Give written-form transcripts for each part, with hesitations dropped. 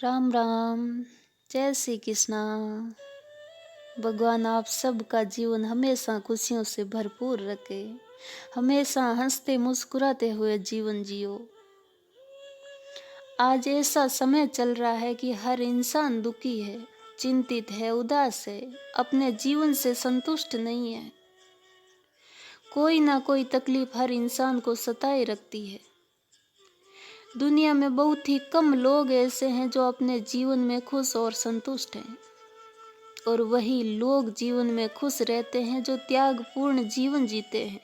राम राम। जय श्री कृष्णा। भगवान आप सबका जीवन हमेशा खुशियों से भरपूर रखे, हमेशा हंसते मुस्कुराते हुए जीवन जियो। आज ऐसा समय चल रहा है कि हर इंसान दुखी है, चिंतित है, उदास है, अपने जीवन से संतुष्ट नहीं है। कोई ना कोई तकलीफ हर इंसान को सताए रखती है। दुनिया में बहुत ही कम लोग ऐसे हैं जो अपने जीवन में खुश और संतुष्ट हैं, और वही लोग जीवन में खुश रहते हैं जो त्यागपूर्ण जीवन जीते हैं,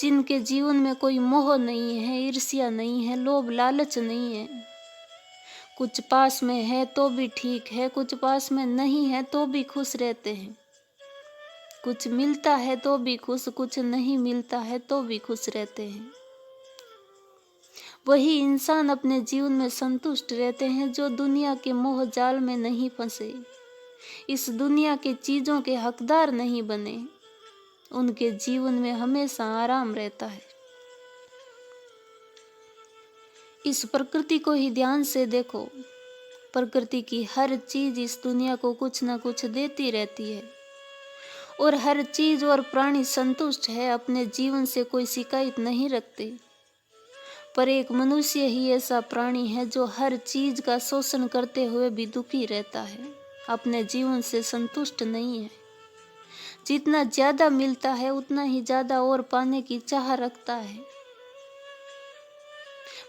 जिनके जीवन में कोई मोह नहीं है, ईर्ष्या नहीं है, लोभ लालच नहीं है। कुछ पास में है तो भी ठीक है, कुछ पास में नहीं है तो भी खुश रहते हैं। कुछ मिलता है तो भी खुश, कुछ नहीं मिलता है तो भी खुश रहते हैं। वही इंसान अपने जीवन में संतुष्ट रहते हैं जो दुनिया के मोह जाल में नहीं फंसे, इस दुनिया के चीजों के हकदार नहीं बने। उनके जीवन में हमेशा आराम रहता है। इस प्रकृति को ही ध्यान से देखो। प्रकृति की हर चीज इस दुनिया को कुछ न कुछ देती रहती है, और हर चीज और प्राणी संतुष्ट है, अपने जीवन से कोई शिकायत नहीं रखते। पर एक मनुष्य ही ऐसा प्राणी है जो हर चीज का शोषण करते हुए भी दुखी रहता है, अपने जीवन से संतुष्ट नहीं है। जितना ज्यादा मिलता है उतना ही ज्यादा और पाने की चाह रखता है।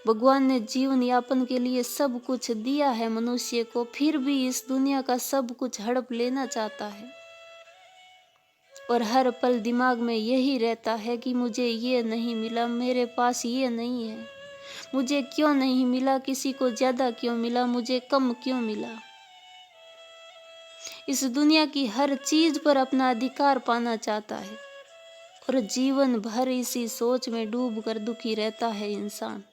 भगवान ने जीवन यापन के लिए सब कुछ दिया है मनुष्य को, फिर भी इस दुनिया का सब कुछ हड़प लेना चाहता है, और हर पल दिमाग में यही रहता है कि मुझे ये नहीं मिला, मेरे पास ये नहीं है, मुझे क्यों नहीं मिला, किसी को ज्यादा क्यों मिला, मुझे कम क्यों मिला। इस दुनिया की हर चीज पर अपना अधिकार पाना चाहता है, और जीवन भर इसी सोच में डूब कर दुखी रहता है इंसान।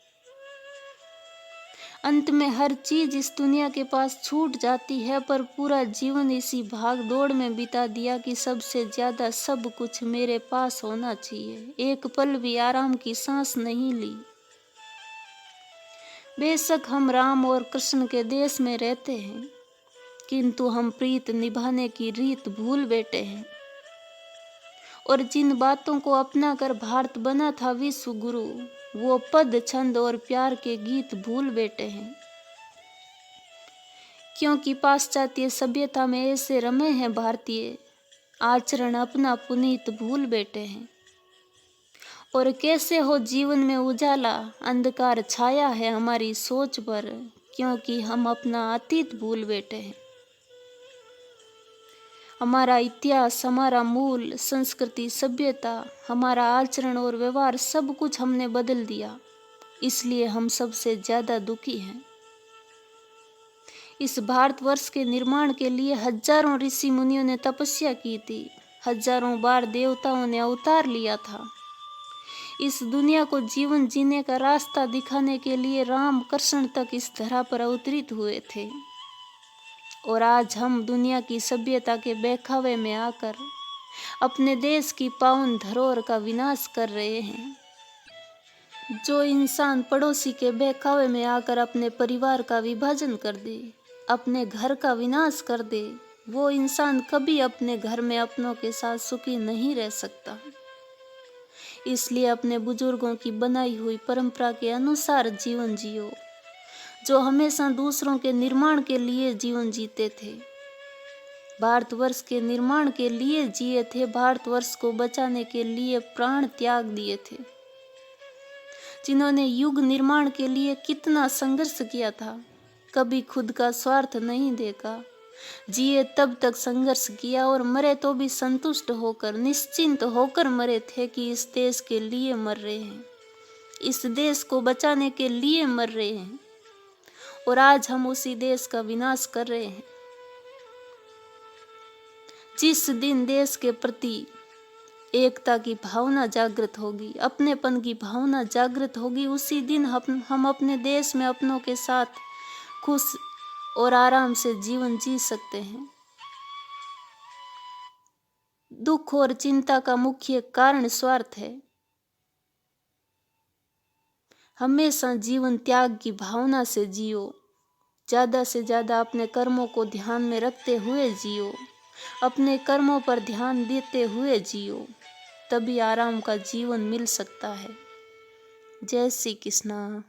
अंत में हर चीज इस दुनिया के पास छूट जाती है, पर पूरा जीवन इसी भाग दौड़ में बिता दिया कि सबसे ज्यादा सब कुछ मेरे पास होना चाहिए। एक पल भी आराम की सांस नहीं ली। बेशक हम राम और कृष्ण के देश में रहते हैं, किंतु हम प्रीत निभाने की रीत भूल बैठे हैं, और जिन बातों को अपना कर भारत बना था विश्व गुरु, वो पद छंद और प्यार के गीत भूल बैठे हैं। क्योंकि पाश्चात्य सभ्यता में ऐसे रमे हैं भारतीय, आचरण अपना पुनीत भूल बैठे हैं। और कैसे हो जीवन में उजाला, अंधकार छाया है हमारी सोच पर, क्योंकि हम अपना अतीत भूल बैठे हैं। हमारा इतिहास, हमारा मूल, संस्कृति, सभ्यता, हमारा आचरण और व्यवहार सब कुछ हमने बदल दिया, इसलिए हम सबसे ज्यादा दुखी हैं। इस भारतवर्ष के निर्माण के लिए हजारों ऋषि मुनियों ने तपस्या की थी, हजारों बार देवताओं ने अवतार लिया था। इस दुनिया को जीवन जीने का रास्ता दिखाने के लिए राम कृष्ण तक इस धरा पर अवतरित हुए थे, और आज हम दुनिया की सभ्यता के बहकावे में आकर अपने देश की पावन धरोहर का विनाश कर रहे हैं। जो इंसान पड़ोसी के बहकावे में आकर अपने परिवार का विभाजन कर दे, अपने घर का विनाश कर दे, वो इंसान कभी अपने घर में अपनों के साथ सुखी नहीं रह सकता। इसलिए अपने बुजुर्गों की बनाई हुई परंपरा के अनुसार जीवन जियो, जो हमेशा दूसरों के निर्माण के लिए जीवन जीते थे, भारतवर्ष के निर्माण के लिए जिए थे, भारतवर्ष को बचाने के लिए प्राण त्याग दिए थे, जिन्होंने युग निर्माण के लिए कितना संघर्ष किया था, कभी खुद का स्वार्थ नहीं देखा, जिए तब तक संघर्ष किया, और मरे तो भी संतुष्ट होकर, निश्चिंत होकर मरे थे कि इस देश के लिए मर रहे हैं, इस देश को बचाने के लिए मर रहे हैं, और आज हम उसी देश का विनाश कर रहे हैं। जिस दिन देश के प्रति एकता की भावना जागृत होगी, अपनेपन की भावना जागृत होगी, उसी दिन हम अपने देश में अपनों के साथ खुश और आराम से जीवन जी सकते हैं। दुख और चिंता का मुख्य कारण स्वार्थ है। हमेशा जीवन त्याग की भावना से जियो, ज़्यादा से ज़्यादा अपने कर्मों को ध्यान में रखते हुए जियो, अपने कर्मों पर ध्यान देते हुए जियो, तभी आराम का जीवन मिल सकता है। जय श्री कृष्णा।